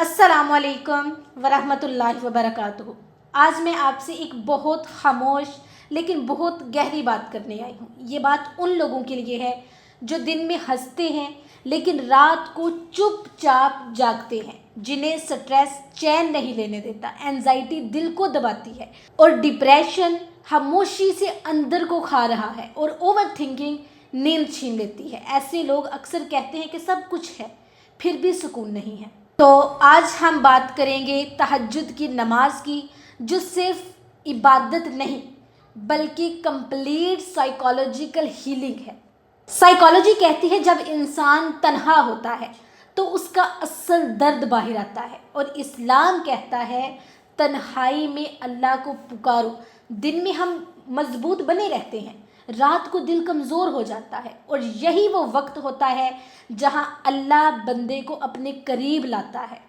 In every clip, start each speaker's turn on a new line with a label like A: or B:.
A: अस्सलामुअलैकुम वरहमतुल्लाहि वबरकातुहू। आज मैं आपसे एक बहुत खामोश लेकिन बहुत गहरी बात करने आई हूँ। ये बात उन लोगों के लिए है जो दिन में हंसते हैं लेकिन रात को चुपचाप जागते हैं, जिन्हें स्ट्रेस चैन नहीं लेने देता, एंजाइटी दिल को दबाती है और डिप्रेशन खामोशी से अंदर को खा रहा है और ओवर थिंकिंग नींद छीन लेती है। ऐसे लोग अक्सर कहते हैं कि सब कुछ है फिर भी सुकून नहीं है। तो आज हम बात करेंगे तहज्जुद की नमाज की, जो सिर्फ इबादत नहीं बल्कि कंप्लीट साइकोलॉजिकल हीलिंग है। साइकोलॉजी कहती है जब इंसान तन्हा होता है तो उसका असल दर्द बाहर आता है, और इस्लाम कहता है तन्हाई में अल्लाह को पुकारो। दिन में हम मजबूत बने रहते हैं, रात को दिल कमज़ोर हो जाता है, और यही वो वक्त होता है जहां अल्लाह बंदे को अपने करीब लाता है।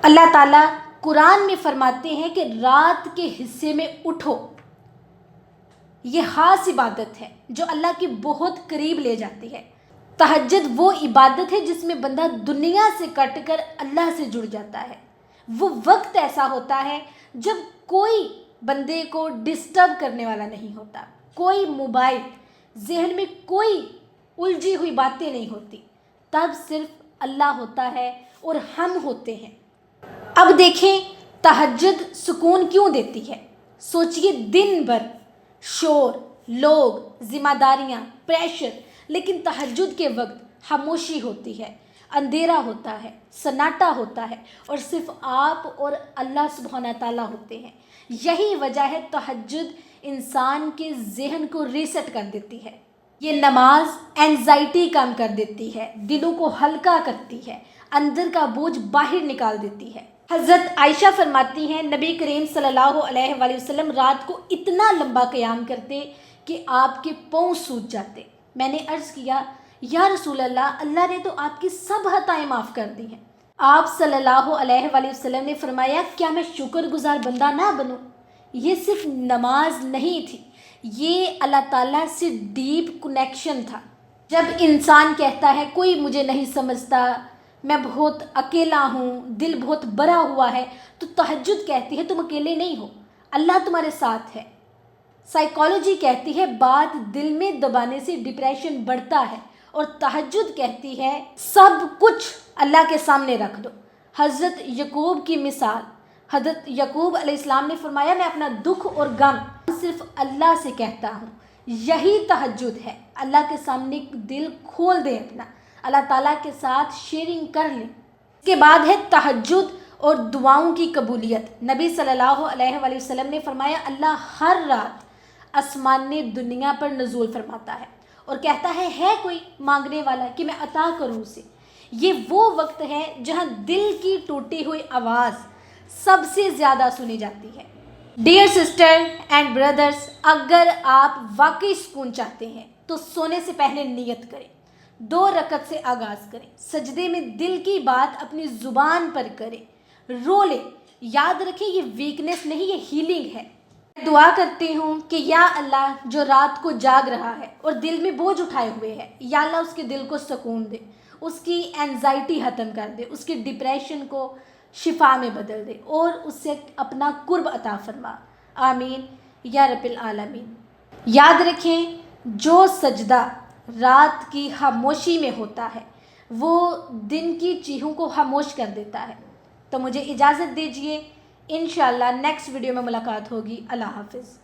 A: अल्लाह ताला कुरान में फरमाते हैं कि रात के हिस्से में उठो। ये खास इबादत है जो अल्लाह के बहुत करीब ले जाती है। तहज्जुद वो इबादत है जिसमें बंदा दुनिया से कटकर अल्लाह से जुड़ जाता है। वो वक्त ऐसा होता है जब कोई बंदे को डिस्टर्ब करने वाला नहीं होता, कोई मोबाइल, जहन में कोई उलझी हुई बातें नहीं होती, तब सिर्फ अल्लाह होता है और हम होते हैं। अब देखें तहज्जुद सुकून क्यों देती है। सोचिए, दिन भर शोर, लोग, जिम्मेदारियां, प्रेशर, लेकिन तहज्जुद के वक्त खामोशी होती है, अंधेरा होता है, सन्नाटा होता है और सिर्फ आप और अल्लाह सुब्हाना ताला होते हैं। यही वजह है तहज्जुद इंसान के जहन को रीसेट कर देती है। ये नमाज एंजाइटी कम कर देती है, दिलों को हल्का करती है, अंदर का बोझ बाहर निकाल देती है। हज़रत आयशा फरमाती हैं नबी करीम सल्लल्लाहु अलैहि वसल्लम रात को इतना लंबा क़याम करते कि आपके पाँव सूज जाते। मैंने अर्ज़ किया, या रसूल अल्लाह, अल्लाह ने तो आपकी सब खताएं माफ़ कर दी हैं। आप सल्लल्लाहु अलैहि वसल्लम ने फरमाया, क्या मैं शुक्रगुजार बंदा ना बनूं? ये सिर्फ नमाज नहीं थी, ये अल्लाह ताला से डीप कनेक्शन था। जब इंसान कहता है कोई मुझे नहीं समझता, मैं बहुत अकेला हूँ, दिल बहुत भरा हुआ है, तो तहज्जुद कहती है तुम अकेले नहीं हो, अल्लाह तुम्हारे साथ है। साइकोलॉजी कहती है बात दिल में दबाने से डिप्रेशन बढ़ता है, और तहज्जुद कहती है सब कुछ अल्लाह के सामने रख दो। हज़रत यकूब की मिसाल, हज़रत यकूब अलैहिस्सलाम ने फरमाया मैं अपना दुख और गम सिर्फ अल्लाह से कहता हूँ। यही तहज्जुद है, अल्लाह के सामने दिल खोल दें अपना, अल्लाह ताला के साथ शेयरिंग कर लें। इसके बाद है तहज्जुद और दुआओं की कबूलियत। नबी सल्लल्लाहु अलैहि वसल्लम ने फरमाया अल्लाह हर रात आसमान दुनिया पर नज़ूल फरमाता है और कहता है कोई मांगने वाला कि मैं अता करूँ उसे। ये वो वक्त है जहाँ दिल की टूटी हुई आवाज़ सबसे ज़्यादा सुनी जाती है। डियर सिस्टर एंड ब्रदर्स, अगर आप वाकई सुकून चाहते हैं तो सोने से पहले नियत करें, 2 रकत से आगाज़ करें, सजदे में दिल की बात अपनी ज़ुबान पर करें, रो लें। याद रखें ये वीकनेस नहीं, ये हीलिंग है। दुआ करती हूँ कि या अल्लाह, जो रात को जाग रहा है और दिल में बोझ उठाए हुए है, या अल्लाह उसके दिल को सुकून दे, उसकी एंजाइटी ख़त्म कर दे, उसके डिप्रेशन को शिफा में बदल दे और उससे अपना कुर्ब अता फरमा। आमीन या रब्बिल आलमीन। याद रखें जो सजदा रात की खामोशी में होता है वो दिन की चीखों को खामोश कर देता है। तो मुझे इजाज़त दीजिए, इंशाअल्लाह नेक्स्ट वीडियो में मुलाकात होगी। अल्लाह हाफ़िज़।